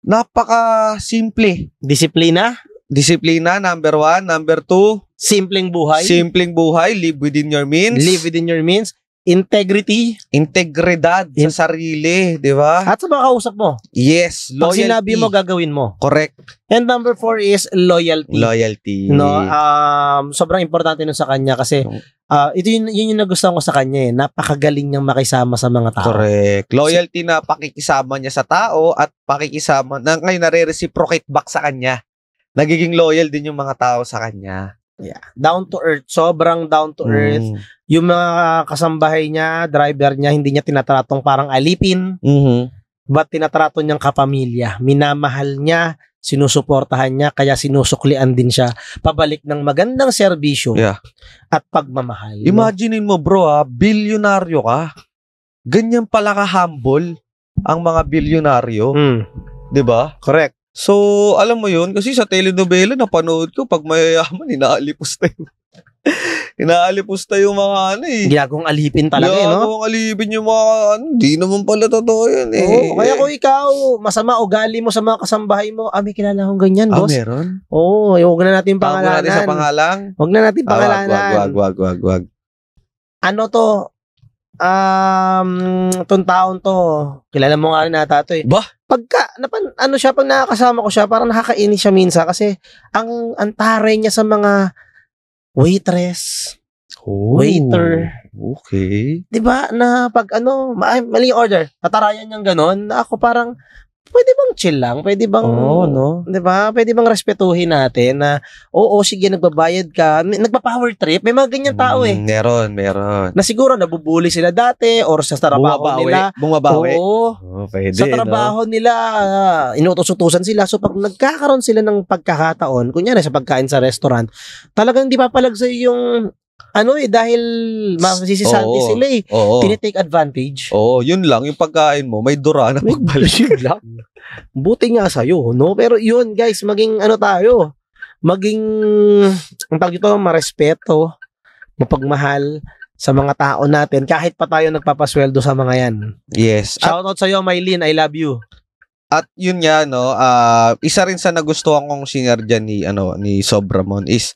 Napaka-simple. Disiplina. Disiplina, number 1. Number 2, simpleng buhay. Simpleng buhay, live within your means. Live within your means. Integrity. Integridad sa sarili, di ba? At sa mga kausap mo. Yes, Pag loyalty. sinabi mo, gagawin mo. Correct. And number 4 is loyalty. Loyalty. No, sobrang importante nun sa kanya kasi ito yun yung nagustuhan ko sa kanya Napakagaling niyang makisama sa mga tao. Correct. Loyalty na pakikisama niya sa tao at pakikisama na ngayon nare-reciprocate back sa kanya. Nagiging loyal din yung mga tao sa kanya. Yeah. Down to earth. Sobrang down to earth. Yung mga kasambahay niya, driver niya, hindi niya tinatratong parang alipin. But tinatrato niyang kapamilya. Minamahal niya, sinusuportahan niya, kaya sinusuklian din siya pabalik ng magandang serbisyo at pagmamahal. Imaginein mo bro bilyonaryo ka. Ganyan pala ka-humble ang mga bilyonaryo. 'Di ba? Correct. So, alam mo yun, kasi sa telenovela napanood ko, pag mayayaman, inaalipos yung mga Giyagong alipin talaga no? Giyagong alipin yung mga di naman pala totoo yun Oo, kaya kung ikaw, masama ugali mo sa mga kasambahay mo, may kilala akong ganyan, boss. Meron? Oo, huwag na natin pangalanan. Huwag natin sa pangalang? Huwag na natin pangalanan. Wag. Ano to? Itong taon to, kilala mo nga rin nata to Bah? Pag nakakasama ko siya, parang nakakainis siya minsan kasi ang taray niya sa mga waitress, waiter. Okay. 'Di ba? Na pag mali yung order, tatarayan niyang ganon, na ako parang pwede bang chill lang? Pwede bang, no? di ba? Pwede bang respetuhin natin na, oo, sige, nagbabayad ka. Nagpa-power trip. May mga ganyan tao eh. Meron. Na siguro nabubuli sila dati or sa trabaho nila. Bumabawi. Oo. Pwede, Sa trabaho nila, inutos-utusan sila. So, pag nagkakaroon sila ng pagkakataon, kunyari sa pagkain sa restaurant, talagang di papalag sa'yo yung dahil masisisalti sila eh. Tinitake advantage. Yun lang. Yung pagkain mo, may dura na pagbalik. Yun lang. Buti nga sa'yo, no? Pero yun, guys, maging tayo? Maging, ang tawag dito, marespeto, mapagmahal sa mga tao natin kahit pa tayo nagpapasweldo sa mga yan. Yes. Shoutout sa'yo, Mylene. I love you. At yun nga, no, isa rin sa nagustuhan kong sinergya ni Sobramon is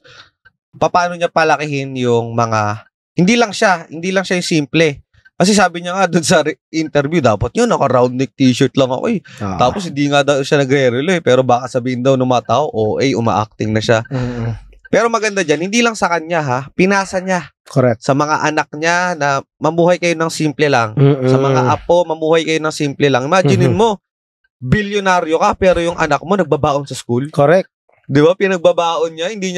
paano niya palakihin yung mga hindi lang siya yung simple. Kasi sabi niya nga doon sa interview, dapat yun, naka-round neck t-shirt lang ako eh. Tapos hindi nga daw siya nagre-relo eh, pero baka sabihin daw ng mga tao, uma-acting na siya. Pero maganda dyan, hindi lang sa kanya ha, pinasa niya. Correct. Sa mga anak niya na mamuhay kayo ng simple lang. Sa mga apo, mamuhay kayo ng simple lang. Imaginin mo, bilyonaryo ka, pero yung anak mo nagbabaon sa school. Correct. Di ba? Pinagbabaon niya, hindi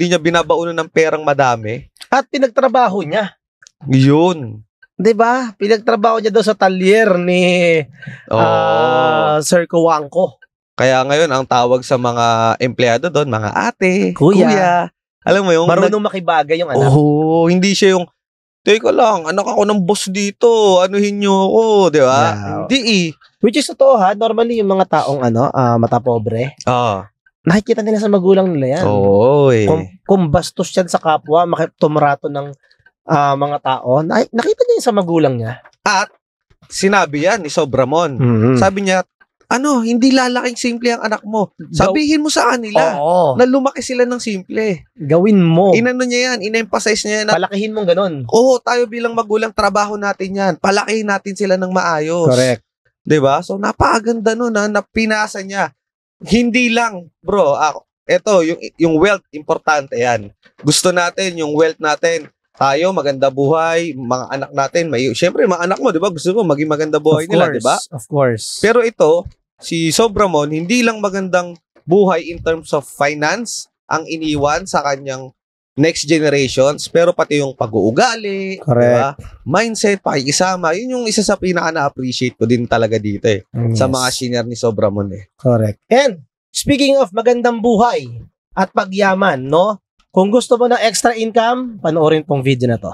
niya binabaonan ng perang madami. At pinagtrabaho niya. Yun. Di ba? Pinagtrabaho niya daw sa talyer ni Sir Kuwangko. Kaya ngayon, ang tawag sa mga empleyado doon, mga ate, kuya. Alam mo yung... Marunong makibagay yung anak. Hindi siya yung, teka lang, anak ako ng boss dito, anuhin niyo ako, di ba? Yeah. Hindi eh. Which is totoo ha, normally yung mga taong mata pobre. Nakikita nila sa magulang nila yan. Kung bastos yan sa kapwa, makitumrato ng mga tao, nakita niya yung sa magulang niya. At sinabi yan ni Sobramon. Sabi niya, hindi lalaking simple ang anak mo. Sabihin mo sa kanila na lumaki sila ng simple. Gawin mo. Inano niya yan, in-emphasize niya yan. Palakihin mong ganun. Tayo bilang magulang, trabaho natin yan. Palakihin natin sila ng maayos. Correct. Diba? So, napakaganda nun na pinasa niya. Hindi lang, bro, eto, yung wealth, importante yan. Gusto natin, yung wealth natin, tayo, maganda buhay, mga anak natin, syempre, mga anak mo, di ba? Gusto mo maging maganda buhay nila, di ba? Of course. Pero ito, si Sobramon, hindi lang magandang buhay in terms of finance ang iniwan sa kanyang next generations, pero pati yung pag-uugali, diba? Mindset, pakikisama, yun yung isa sa pinaka-na-appreciate ko din talaga dito eh. Sa mga senior ni Sobramon eh. Correct. And, speaking of magandang buhay at pagyaman, no? Kung gusto mo ng extra income, panoorin tong video na to.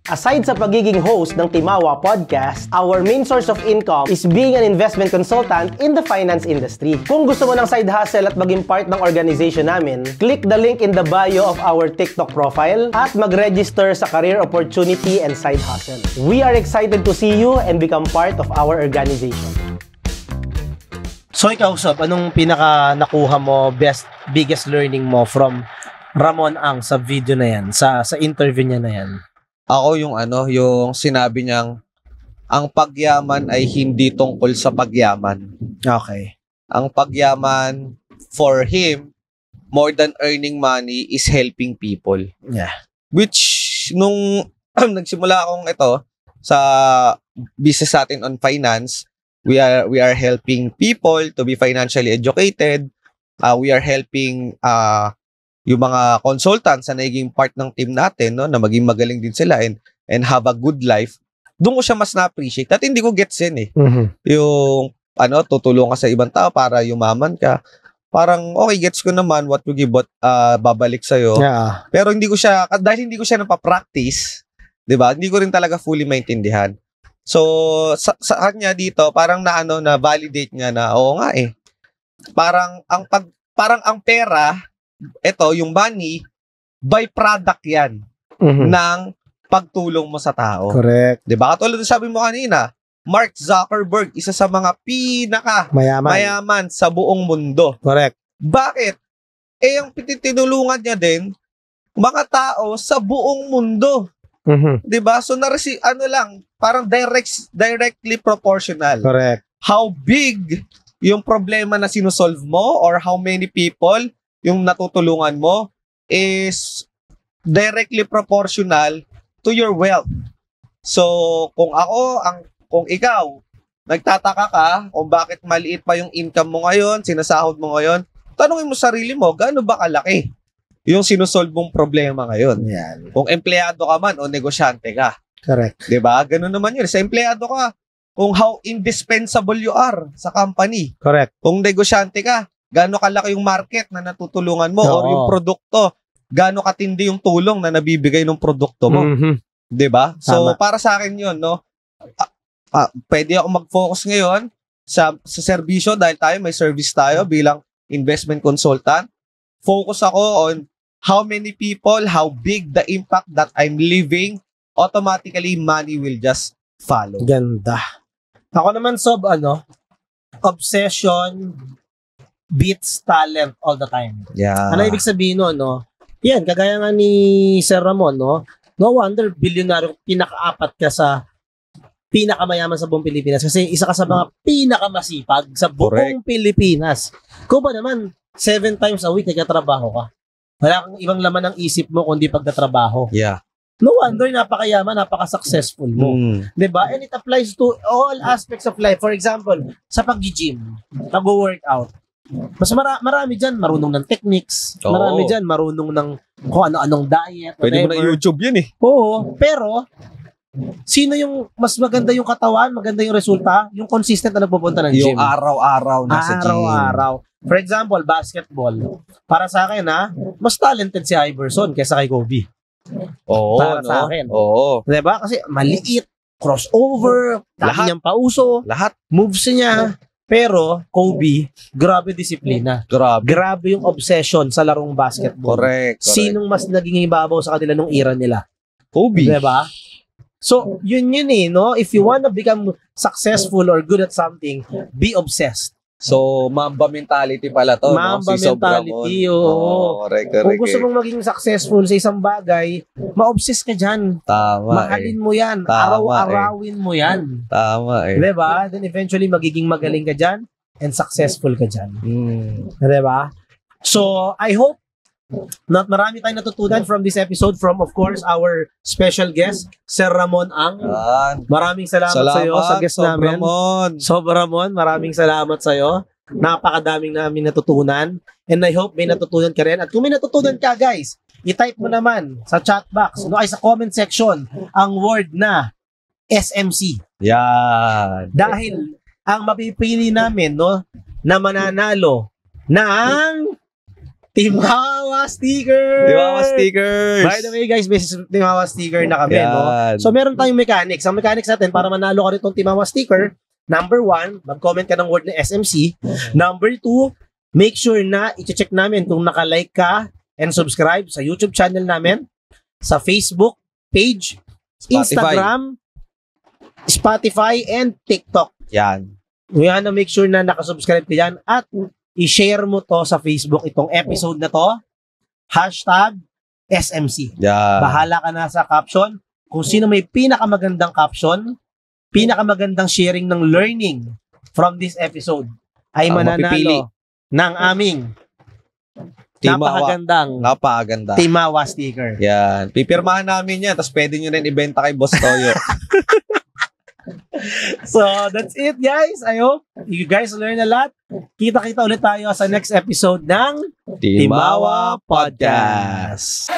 Aside sa pagiging host ng Timawa Podcast, our main source of income is being an investment consultant in the finance industry. Kung gusto mo ng side hustle at maging part ng organization namin, click the link in the bio of our TikTok profile at mag-register sa career opportunity and side hustle. We are excited to see you and become part of our organization. So ikaw, Sob, anong pinaka nakuha mo, biggest learning mo from Ramon Ang sa video na yan, sa interview niya na yan? Ako yung sinabi niyang ang pagyaman ay hindi tungkol sa pagyaman. Okay. Ang pagyaman for him, more than earning money, is helping people. Yeah. Which, nung nagsimula akong sa business natin on finance, we are helping people to be financially educated. We are helping yung mga consultants na naging part ng team natin, no, na maging magaling din sila and have a good life. Doon ko siya mas na-appreciate. At hindi ko gets yun eh. Yung tutulong ka sa ibang tao para yumaman ka. Parang okay, gets ko naman what you give, babalik sa'yo. Yeah. Pero dahil hindi ko siya napapractice, di ba? Hindi ko rin talaga fully maintindihan. So, sa kanya dito, parang na validate niya na, oo nga eh. Parang ang pera, yung money, byproduct yan ng pagtulong mo sa tao. Correct. Diba? Katulad sabi mo kanina, Mark Zuckerberg, isa sa mga mayaman sa buong mundo. Correct. Bakit? Ang tinulungan niya din, mga tao sa buong mundo. Diba? So, parang directly proportional. Correct. How big yung problema na sinusolve mo or how many people yung natutulungan mo is directly proportional to your wealth. So, kung ikaw, nagtataka ka kung bakit maliit pa yung income mo ngayon, sinasahod mo ngayon, tanungin mo sarili mo, gaano ba kalaki yung sinusolve mong problema ngayon? Yan. Kung empleyado ka man o negosyante ka. Correct. 'Di ba? Ganun naman yun. Sa empleyado ka, kung how indispensable you are sa company. Correct. Kung negosyante ka, gaano kalaki yung market na natutulungan mo or yung produkto, gaano katindi yung tulong na nabibigay ng produkto mo. 'Di ba? So, para sa akin yun, no? Pwede ako mag-focus ngayon sa serbisyo dahil tayo may service tayo bilang investment consultant. Focus ako on how many people, how big the impact that I'm leaving, automatically money will just follow. Ganda. Ako naman, obsession beats talent all the time. Yeah. Ano ibig sabihin nun, no? Yan, kagaya nga ni Sir Ramon, no? No wonder, bilyonaryo, pinaka-apat ka sa pinakamayaman sa buong Pilipinas kasi isa ka sa mga pinakamasipag sa buong Pilipinas. Kung ba naman, 7 times a week nagtatrabaho ka. Wala kang ibang laman ng isip mo kundi pagtatrabaho. Yeah. No wonder, napakayaman, napaka-successful mo. Diba? And it applies to all aspects of life. For example, sa pag-gym, pag-workout. Mas marami dyan marunong ng techniques. Marami dyan marunong ng kung ano-anong diet. Pwede mo na YouTube yun eh. Oo. Pero, sino yung mas maganda yung katawan, maganda yung resulta? Yung consistent na nagpupunta ng gym. Yung araw-araw nasa gym. Araw-araw. For example, basketball. Para sa akin, mas talented si Iverson kaysa kay Kobe. Oo, para sa akin. Oo. Diba? Kasi maliit, crossover, lahat niyang pauso, lahat moves niya. Pero, Kobe, grabe disiplina. Grabe yung obsession sa larong basketball. Correct. Sinong mas naging ibabaw sa kanila nung era nila? Kobe. Diba? So, yun no? If you wanna become successful or good at something, be obsessed. So, Mamba mentality pala to, Mamba no? Si mentality, oo. Correct. Kung gusto mong maging successful sa isang bagay, ma-obsess ka dyan. Tama. Mahalin mo yan. Araw-arawin mo yan. Tama eh. Diba? Then eventually, magiging magaling ka dyan and successful ka dyan. Diba? So, I hope marami tayong natutunan from this episode from, of course, our special guest, Sir Ramon Ang. Maraming salamat sa iyo sa guest namin. Ramon, maraming salamat sa iyo. Napakadaming namin natutunan and I hope may natutunan ka rin. At kung may natutunan ka, guys, i-type mo naman sa chat box, sa comment section, ang word na SMC. Yan. Dahil ang mapipili namin, na mananalo ng Timawa sticker! Timawa stickers! By the way, guys, may Timawa sticker na kami, no? So, meron tayong mechanics. Ang mechanics natin, para manalo ka rin itong Timawa sticker, number 1, mag-comment ka ng word na SMC. Number 2, make sure na i-check namin kung naka-like ka and subscribe sa YouTube channel namin, sa Facebook page, Instagram, Spotify, and TikTok. Yan. We wanna make sure na nakasubscribe ka dyan at i-share mo to sa Facebook itong episode na to. #SMC. Yeah. Bahala ka na sa caption. Kung sino may pinakamagandang caption, pinakamagandang sharing ng learning from this episode ay mananalo ng aming napakagandang Timawa sticker. Yan. Pipirmahan namin yan. Tapos pwede nyo rin ibenta kay Boss Toyo. So, that's it, guys. I hope you guys learn a lot. Kita-kita ulit tayo sa next episode ng Timawa Podcast.